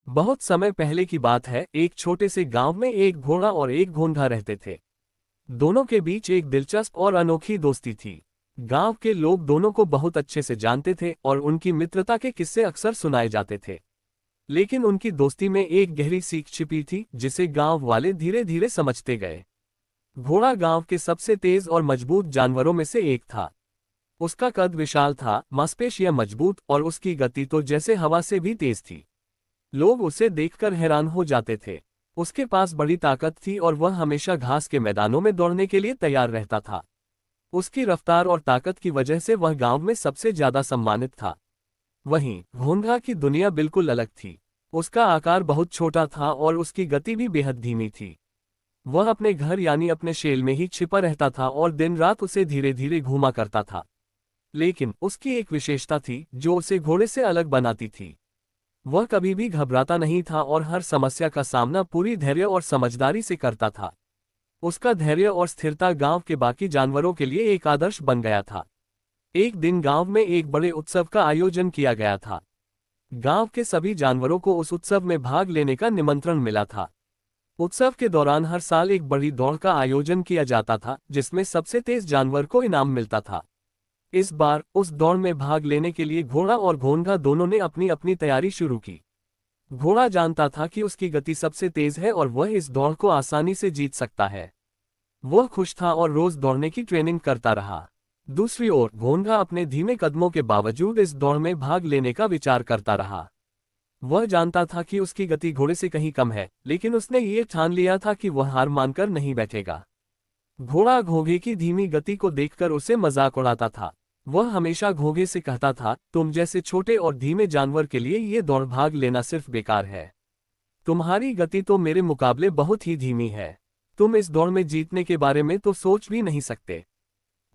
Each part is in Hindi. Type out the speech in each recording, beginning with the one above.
बहुत समय पहले की बात है, एक छोटे से गांव में एक घोड़ा और एक घोंघा रहते थे। दोनों के बीच एक दिलचस्प और अनोखी दोस्ती थी। गांव के लोग दोनों को बहुत अच्छे से जानते थे और उनकी मित्रता के किस्से अक्सर सुनाए जाते थे। लेकिन उनकी दोस्ती में एक गहरी सीख छिपी थी, जिसे गांव वाले धीरे धीरे समझते गए। घोड़ा गांव के सबसे तेज और मजबूत जानवरों में से एक था। उसका कद विशाल था, मांसपेशियां मजबूत और उसकी गति तो जैसे हवा से भी तेज थी। लोग उसे देखकर हैरान हो जाते थे। उसके पास बड़ी ताकत थी और वह हमेशा घास के मैदानों में दौड़ने के लिए तैयार रहता था। उसकी रफ्तार और ताकत की वजह से वह गांव में सबसे ज्यादा सम्मानित था। वहीं घोंघा की दुनिया बिल्कुल अलग थी। उसका आकार बहुत छोटा था और उसकी गति भी बेहद धीमी थी। वह अपने घर यानी अपने शेल में ही छिपा रहता था और दिन रात उसे धीरे धीरे घूमा करता था। लेकिन उसकी एक विशेषता थी जो उसे घोड़े से अलग बनाती थी। वह कभी भी घबराता नहीं था और हर समस्या का सामना पूरी धैर्य और समझदारी से करता था। उसका धैर्य और स्थिरता गांव के बाकी जानवरों के लिए एक आदर्श बन गया था। एक दिन गांव में एक बड़े उत्सव का आयोजन किया गया था। गांव के सभी जानवरों को उस उत्सव में भाग लेने का निमंत्रण मिला था। उत्सव के दौरान हर साल एक बड़ी दौड़ का आयोजन किया जाता था, जिसमें सबसे तेज जानवर को इनाम मिलता था। इस बार उस दौड़ में भाग लेने के लिए घोड़ा और घोंघा दोनों ने अपनी अपनी तैयारी शुरू की। घोड़ा जानता था कि उसकी गति सबसे तेज है और वह इस दौड़ को आसानी से जीत सकता है। वह खुश था और रोज दौड़ने की ट्रेनिंग करता रहा। दूसरी ओर घोंघा अपने धीमे कदमों के बावजूद इस दौड़ में भाग लेने का विचार करता रहा। वह जानता था कि उसकी गति घोड़े से कहीं कम है, लेकिन उसने ये ठान लिया था कि वह हार मानकर नहीं बैठेगा। घोड़ा घोंघे की धीमी गति को देखकर उसे मजाक उड़ाता था। वह हमेशा घोंघे से कहता था, तुम जैसे छोटे और धीमे जानवर के लिए ये दौड़ भाग लेना सिर्फ बेकार है। तुम्हारी गति तो मेरे मुकाबले बहुत ही धीमी है। तुम इस दौड़ में जीतने के बारे में तो सोच भी नहीं सकते।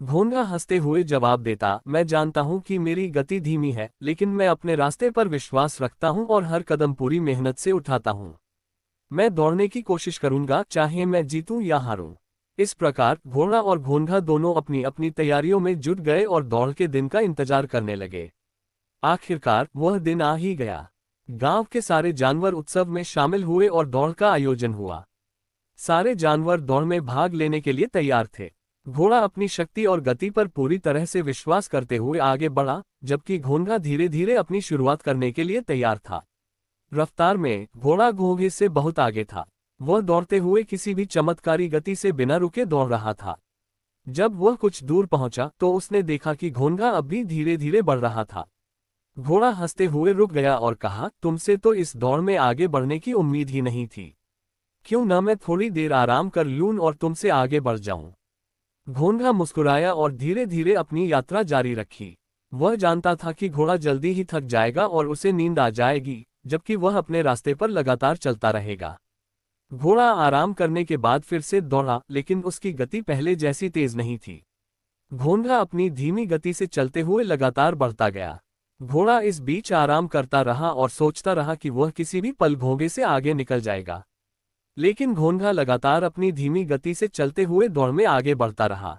घोंघा हंसते हुए जवाब देता, मैं जानता हूं कि मेरी गति धीमी है, लेकिन मैं अपने रास्ते पर विश्वास रखता हूं और हर कदम पूरी मेहनत से उठाता हूं। मैं दौड़ने की कोशिश करूंगा, चाहे मैं जीतूं या हारूं। इस प्रकार घोड़ा और घोंघा दोनों अपनी अपनी तैयारियों में जुट गए और दौड़ के दिन का इंतजार करने लगे। आखिरकार वह दिन आ ही गया। गांव के सारे जानवर उत्सव में शामिल हुए और दौड़ का आयोजन हुआ। सारे जानवर दौड़ में भाग लेने के लिए तैयार थे। घोड़ा अपनी शक्ति और गति पर पूरी तरह से विश्वास करते हुए आगे बढ़ा, जबकि घोंघा धीरे धीरे अपनी शुरुआत करने के लिए तैयार था। रफ्तार में घोड़ा घोंघे से बहुत आगे था। वह दौड़ते हुए किसी भी चमत्कारी गति से बिना रुके दौड़ रहा था। जब वह कुछ दूर पहुंचा तो उसने देखा कि घोंघा अब भी धीरे धीरे बढ़ रहा था। घोड़ा हंसते हुए रुक गया और कहा, तुमसे तो इस दौड़ में आगे बढ़ने की उम्मीद ही नहीं थी। क्यों न मैं थोड़ी देर आराम कर लूं और तुमसे आगे बढ़ जाऊं। घोंघा मुस्कुराया और धीरे धीरे अपनी यात्रा जारी रखी। वह जानता था कि घोड़ा जल्दी ही थक जाएगा और उसे नींद आ जाएगी, जबकि वह अपने रास्ते पर लगातार चलता रहेगा। घोड़ा आराम करने के बाद फिर से दौड़ा, लेकिन उसकी गति पहले जैसी तेज नहीं थी। घोंघा अपनी धीमी गति से चलते हुए लगातार बढ़ता गया। घोड़ा इस बीच आराम करता रहा और सोचता रहा कि वह किसी भी पल घोंघे से आगे निकल जाएगा। लेकिन घोंघा लगातार अपनी धीमी गति से चलते हुए दौड़ में आगे बढ़ता रहा।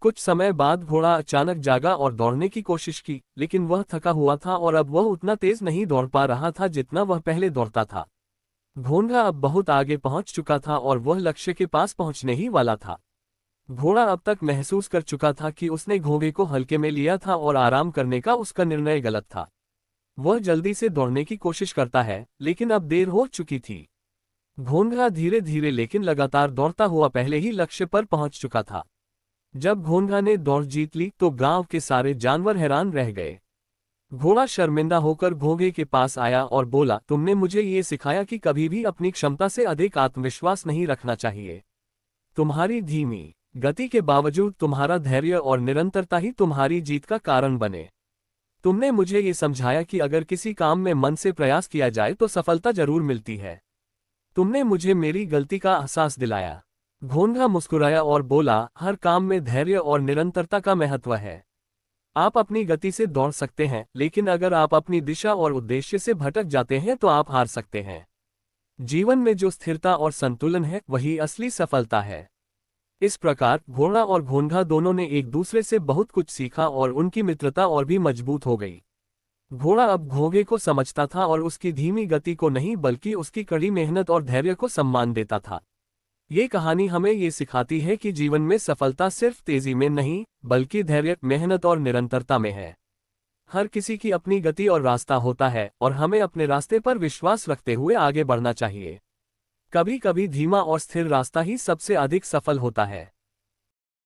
कुछ समय बाद घोड़ा अचानक जागा और दौड़ने की कोशिश की, लेकिन वह थका हुआ था और अब वह उतना तेज नहीं दौड़ पा रहा था जितना वह पहले दौड़ता था। घोंघा अब बहुत आगे पहुंच चुका था और वह लक्ष्य के पास पहुंचने ही वाला था। घोड़ा अब तक महसूस कर चुका था कि उसने घोंघे को हल्के में लिया था और आराम करने का उसका निर्णय गलत था। वह जल्दी से दौड़ने की कोशिश करता है, लेकिन अब देर हो चुकी थी। घोंघा धीरे धीरे लेकिन लगातार दौड़ता हुआ पहले ही लक्ष्य पर पहुंच चुका था। जब घोंघा ने दौड़ जीत ली तो गांव के सारे जानवर हैरान रह गए। घोड़ा शर्मिंदा होकर घोंघे के पास आया और बोला, तुमने मुझे ये सिखाया कि कभी भी अपनी क्षमता से अधिक आत्मविश्वास नहीं रखना चाहिए। तुम्हारी धीमी गति के बावजूद तुम्हारा धैर्य और निरंतरता ही तुम्हारी जीत का कारण बने। तुमने मुझे ये समझाया कि अगर किसी काम में मन से प्रयास किया जाए तो सफलता जरूर मिलती है। तुमने मुझे मेरी गलती का एहसास दिलाया। घोंघा मुस्कुराया और बोला, हर काम में धैर्य और निरंतरता का महत्व है। आप अपनी गति से दौड़ सकते हैं, लेकिन अगर आप अपनी दिशा और उद्देश्य से भटक जाते हैं तो आप हार सकते हैं। जीवन में जो स्थिरता और संतुलन है वही असली सफलता है। इस प्रकार घोड़ा और घोंघा दोनों ने एक दूसरे से बहुत कुछ सीखा और उनकी मित्रता और भी मजबूत हो गई। घोड़ा अब घोड़े को समझता था और उसकी धीमी गति को नहीं बल्कि उसकी कड़ी मेहनत और धैर्य को सम्मान देता था। ये कहानी हमें ये सिखाती है कि जीवन में सफलता सिर्फ तेजी में नहीं, बल्कि धैर्य, मेहनत और निरंतरता में है। हर किसी की अपनी गति और रास्ता होता है और हमें अपने रास्ते पर विश्वास रखते हुए आगे बढ़ना चाहिए। कभी कभी धीमा और स्थिर रास्ता ही सबसे अधिक सफल होता है।